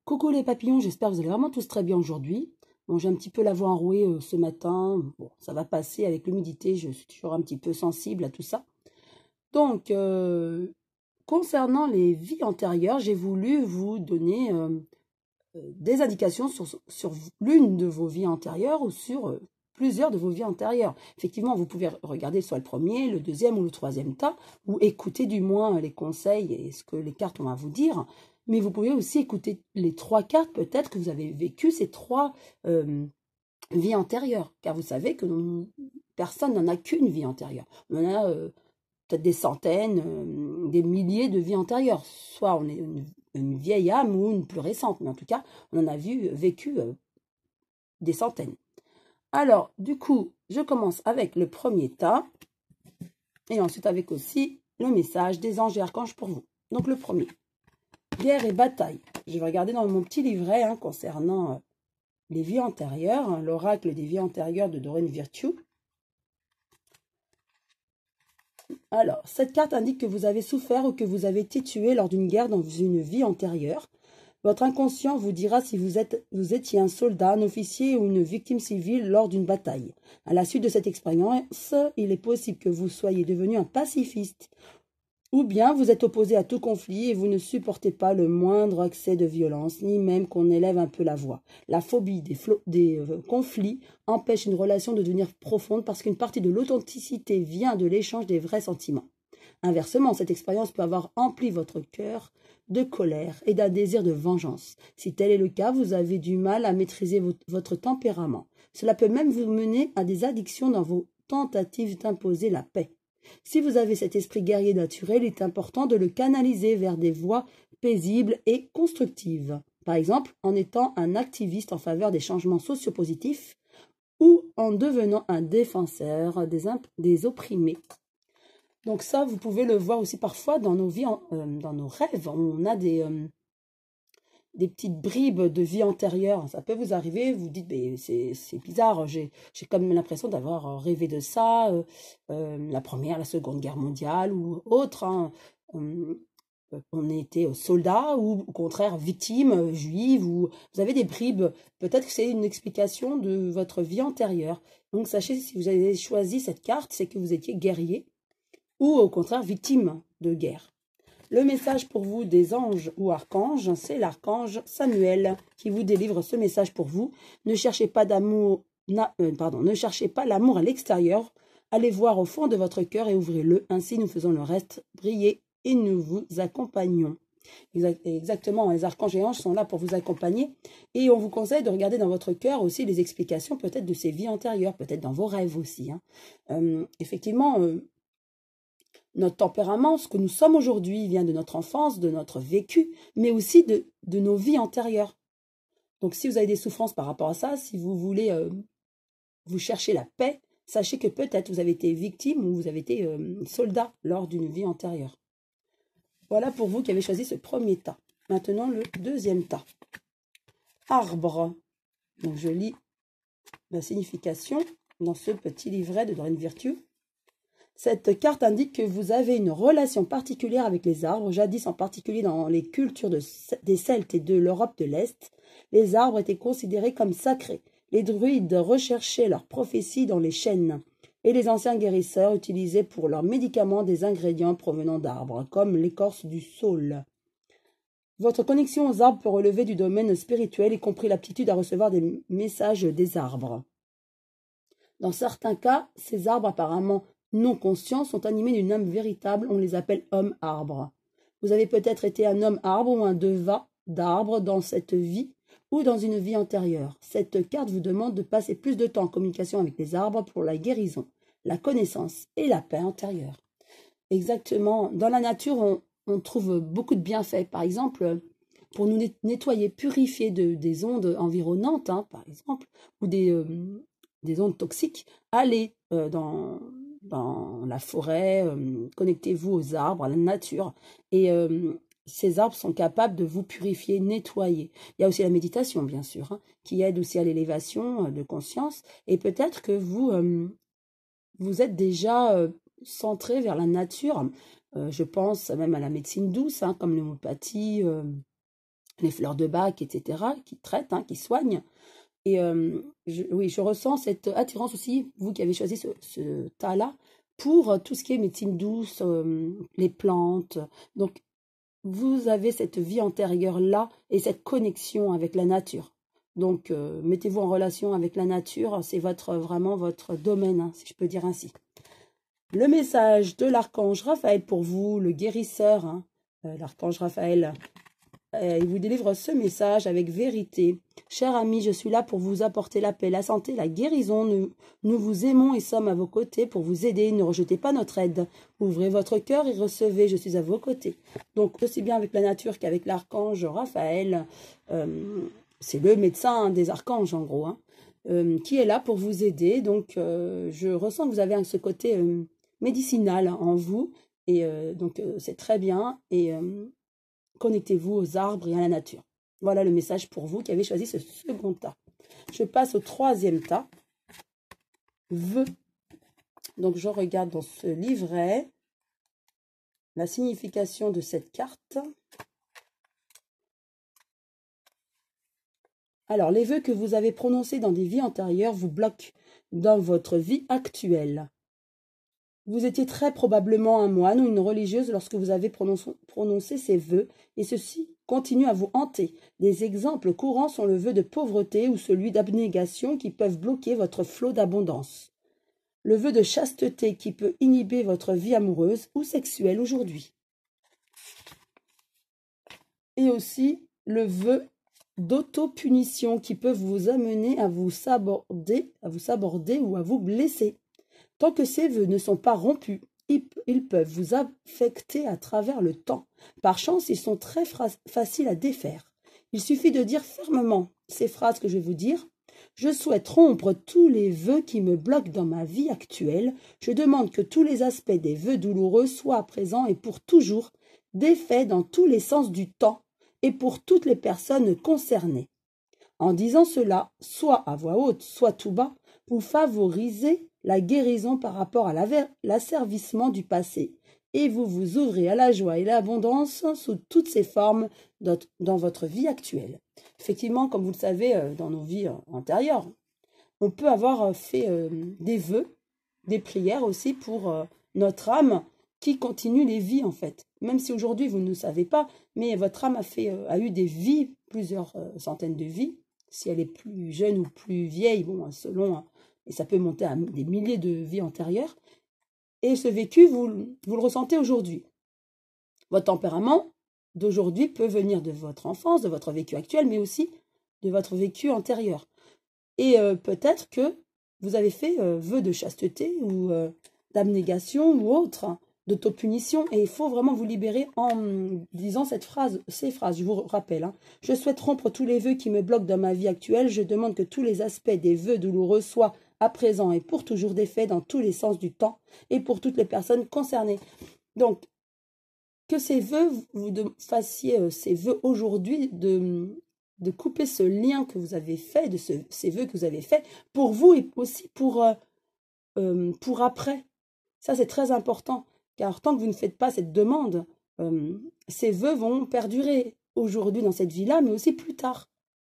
Coucou les papillons, j'espère que vous allez vraiment tous très bien aujourd'hui. Bon, j'ai un petit peu la voix enrouée ce matin. Bon, ça va passer avec l'humidité, je suis toujours un petit peu sensible à tout ça. Donc, concernant les vies antérieures, j'ai voulu vous donner des indications sur l'une de vos vies antérieures ou sur plusieurs de vos vies antérieures. Effectivement, vous pouvez regarder soit le premier, le deuxième ou le troisième tas, ou écouter du moins les conseils et ce que les cartes ont à vous dire. Mais vous pouvez aussi écouter les trois cartes, peut-être que vous avez vécu ces trois vies antérieures, car vous savez que personne n'en a qu'une vie antérieure. On en a peut-être des centaines, des milliers de vies antérieures. Soit on est une vieille âme ou une plus récente, mais en tout cas, on en a vécu des centaines. Alors, du coup, je commence avec le premier tas, et ensuite avec aussi le message des anges et archanges pour vous. Donc le premier, guerre et bataille. Je vais regarder dans mon petit livret concernant les vies antérieures, l'oracle des vies antérieures de Doreen Virtue. Alors, cette carte indique que vous avez souffert ou que vous avez été tué lors d'une guerre dans une vie antérieure. Votre inconscient vous dira si vous étiez un soldat, un officier ou une victime civile lors d'une bataille. À la suite de cette expérience, il est possible que vous soyez devenu un pacifiste. Ou bien vous êtes opposé à tout conflit et vous ne supportez pas le moindre accès de violence, ni même qu'on élève un peu la voix. La phobie des conflits empêche une relation de devenir profonde parce qu'une partie de l'authenticité vient de l'échange des vrais sentiments. Inversement, cette expérience peut avoir empli votre cœur de colère et d'un désir de vengeance. Si tel est le cas, vous avez du mal à maîtriser votre tempérament. Cela peut même vous mener à des addictions dans vos tentatives d'imposer la paix. Si vous avez cet esprit guerrier naturel, il est important de le canaliser vers des voies paisibles et constructives. Par exemple, en étant un activiste en faveur des changements sociopositifs ou en devenant un défenseur des opprimés. Donc ça, vous pouvez le voir aussi parfois dans nos vies, dans nos rêves. On a des petites bribes de vie antérieure. Ça peut vous arriver, vous dites, c'est bizarre, j'ai quand même l'impression d'avoir rêvé de ça, la Première, la Seconde Guerre mondiale ou autre. Hein. On était soldat ou au contraire victime, juive, ou vous avez des bribes. Peut-être que c'est une explication de votre vie antérieure. Donc sachez, si vous avez choisi cette carte, c'est que vous étiez guerrier ou au contraire victime de guerre. Le message pour vous des anges ou archanges, c'est l'archange Samuel qui vous délivre ce message pour vous. Ne cherchez pas ne cherchez pas l'amour à l'extérieur. Allez voir au fond de votre cœur et ouvrez-le. Ainsi, nous faisons le reste briller et nous vous accompagnons. Exactement, les archanges et anges sont là pour vous accompagner. Et on vous conseille de regarder dans votre cœur aussi les explications peut-être de ces vies antérieures, peut-être dans vos rêves aussi. Hein. Effectivement, notre tempérament, ce que nous sommes aujourd'hui, vient de notre enfance, de notre vécu, mais aussi de nos vies antérieures. Donc, si vous avez des souffrances par rapport à ça, si vous voulez vous chercher la paix, sachez que peut-être vous avez été victime ou vous avez été soldat lors d'une vie antérieure. Voilà pour vous qui avez choisi ce premier tas. Maintenant, le deuxième tas. Arbre. Donc, je lis la signification dans ce petit livret de Doreen Virtue. Cette carte indique que vous avez une relation particulière avec les arbres. Jadis, en particulier dans les cultures des Celtes et de l'Europe de l'Est, les arbres étaient considérés comme sacrés. Les druides recherchaient leurs prophéties dans les chênes, et les anciens guérisseurs utilisaient pour leurs médicaments des ingrédients provenant d'arbres, comme l'écorce du saule. Votre connexion aux arbres peut relever du domaine spirituel, y compris l'aptitude à recevoir des messages des arbres. Dans certains cas, ces arbres apparemment non conscients sont animés d'une âme véritable, on les appelle hommes-arbres. Vous avez peut-être été un homme-arbre ou un deva d'arbre dans cette vie ou dans une vie antérieure. Cette carte vous demande de passer plus de temps en communication avec les arbres pour la guérison, la connaissance et la paix intérieure. Exactement. Dans la nature, on trouve beaucoup de bienfaits. Par exemple, pour nous nettoyer, purifier des ondes environnantes, hein, par exemple, ou des ondes toxiques, allez dans la forêt, connectez-vous aux arbres, à la nature, et ces arbres sont capables de vous purifier, nettoyer. Il y a aussi la méditation, bien sûr, hein, qui aide aussi à l'élévation de conscience, et peut-être que vous êtes déjà centré vers la nature. Je pense même à la médecine douce, hein, comme l'homéopathie, les fleurs de bac, etc., qui traitent, hein, qui soignent. Et oui, je ressens cette attirance aussi, vous qui avez choisi ce tas-là, pour tout ce qui est médecine douce, les plantes. Donc, vous avez cette vie antérieure-là et cette connexion avec la nature. Donc, mettez-vous en relation avec la nature, c'est vraiment votre domaine, hein, si je peux dire ainsi. Le message de l'archange Raphaël pour vous, le guérisseur, hein, l'archange Raphaël, il vous délivre ce message avec vérité. Cher ami, je suis là pour vous apporter la paix, la santé, la guérison. Nous vous aimons et sommes à vos côtés pour vous aider. Ne rejetez pas notre aide. Ouvrez votre cœur et recevez. Je suis à vos côtés. Donc, aussi bien avec la nature qu'avec l'archange Raphaël, c'est le médecin des archanges en gros, hein, qui est là pour vous aider. Donc, je ressens que vous avez ce côté médicinal en vous. Et donc, c'est très bien. Et connectez-vous aux arbres et à la nature. Voilà le message pour vous qui avez choisi ce second tas. Je passe au troisième tas. Vœux. Donc, je regarde dans ce livret la signification de cette carte. Alors, les vœux que vous avez prononcés dans des vies antérieures vous bloquent dans votre vie actuelle. Vous étiez très probablement un moine ou une religieuse lorsque vous avez prononcé ces vœux, et ceci continue à vous hanter. Des exemples courants sont le vœu de pauvreté ou celui d'abnégation qui peuvent bloquer votre flot d'abondance. Le vœu de chasteté qui peut inhiber votre vie amoureuse ou sexuelle aujourd'hui. Et aussi le vœu d'auto-punition qui peut vous amener à vous saborder ou à vous blesser. Tant que ces vœux ne sont pas rompus, ils peuvent vous affecter à travers le temps. Par chance, ils sont très faciles à défaire. Il suffit de dire fermement ces phrases que je vais vous dire. Je souhaite rompre tous les vœux qui me bloquent dans ma vie actuelle. Je demande que tous les aspects des vœux douloureux soient à présent et pour toujours défaits dans tous les sens du temps et pour toutes les personnes concernées. En disant cela, soit à voix haute, soit tout bas, vous favorisez la guérison par rapport à l'asservissement du passé et vous vous ouvrez à la joie et l'abondance sous toutes ses formes dans votre vie actuelle. Effectivement, comme vous le savez, dans nos vies antérieures, on peut avoir fait des vœux, des prières aussi pour notre âme qui continue les vies en fait. Même si aujourd'hui vous ne savez pas, mais votre âme a eu des vies, plusieurs centaines de vies. Si elle est plus jeune ou plus vieille, bon, selon, et ça peut monter à des milliers de vies antérieures. Et ce vécu, vous le ressentez aujourd'hui. Votre tempérament d'aujourd'hui peut venir de votre enfance, de votre vécu actuel, mais aussi de votre vécu antérieur. Et peut-être que vous avez fait vœu de chasteté ou d'abnégation ou autre, d'autopunition, et il faut vraiment vous libérer en disant ces phrases. Je vous rappelle, hein. Je souhaite rompre tous les vœux qui me bloquent dans ma vie actuelle. Je demande que tous les aspects des vœux douloureux soient à présent et pour toujours défaits dans tous les sens du temps et pour toutes les personnes concernées. Donc, que ces vœux, vous fassiez ces vœux aujourd'hui de couper ce lien que vous avez fait, de ces vœux que vous avez faits pour vous et aussi pour après. Ça, c'est très important. Car tant que vous ne faites pas cette demande, ces vœux vont perdurer aujourd'hui dans cette vie-là, mais aussi plus tard.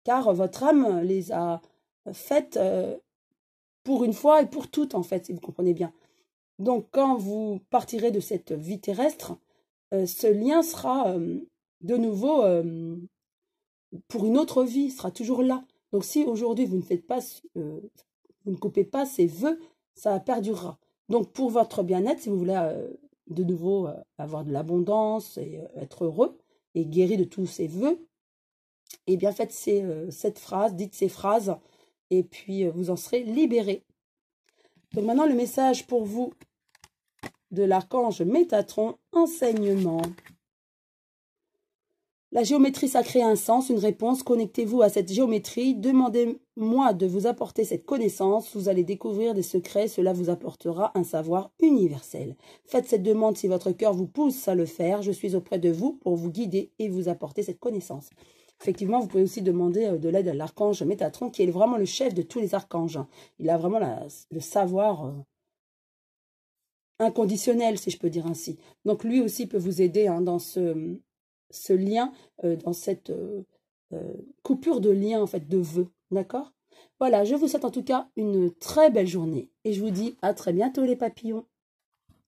Car votre âme les a faites pour une fois et pour toutes, en fait, si vous comprenez bien. Donc, quand vous partirez de cette vie terrestre, ce lien sera de nouveau pour une autre vie, sera toujours là. Donc, si aujourd'hui vous ne faites pas, vous ne coupez pas ces vœux, ça perdurera. Donc, pour votre bien-être, si vous voulez de nouveau avoir de l'abondance et être heureux et guéri de tous ces vœux, eh bien, faites cette phrase, dites ces phrases, et puis vous en serez libérés. Donc, maintenant, le message pour vous de l'archange Métatron, enseignement. La géométrie sacrée a un sens, une réponse. Connectez-vous à cette géométrie. Demandez-moi de vous apporter cette connaissance. Vous allez découvrir des secrets. Cela vous apportera un savoir universel. Faites cette demande si votre cœur vous pousse à le faire. Je suis auprès de vous pour vous guider et vous apporter cette connaissance. Effectivement, vous pouvez aussi demander de l'aide à l'archange Métatron, qui est vraiment le chef de tous les archanges. Il a vraiment le savoir inconditionnel, si je peux dire ainsi. Donc, lui aussi peut vous aider dans ce ce lien, dans cette coupure de lien, en fait, de vœux. D'accord? Voilà, je vous souhaite en tout cas une très belle journée et je vous dis à très bientôt les papillons.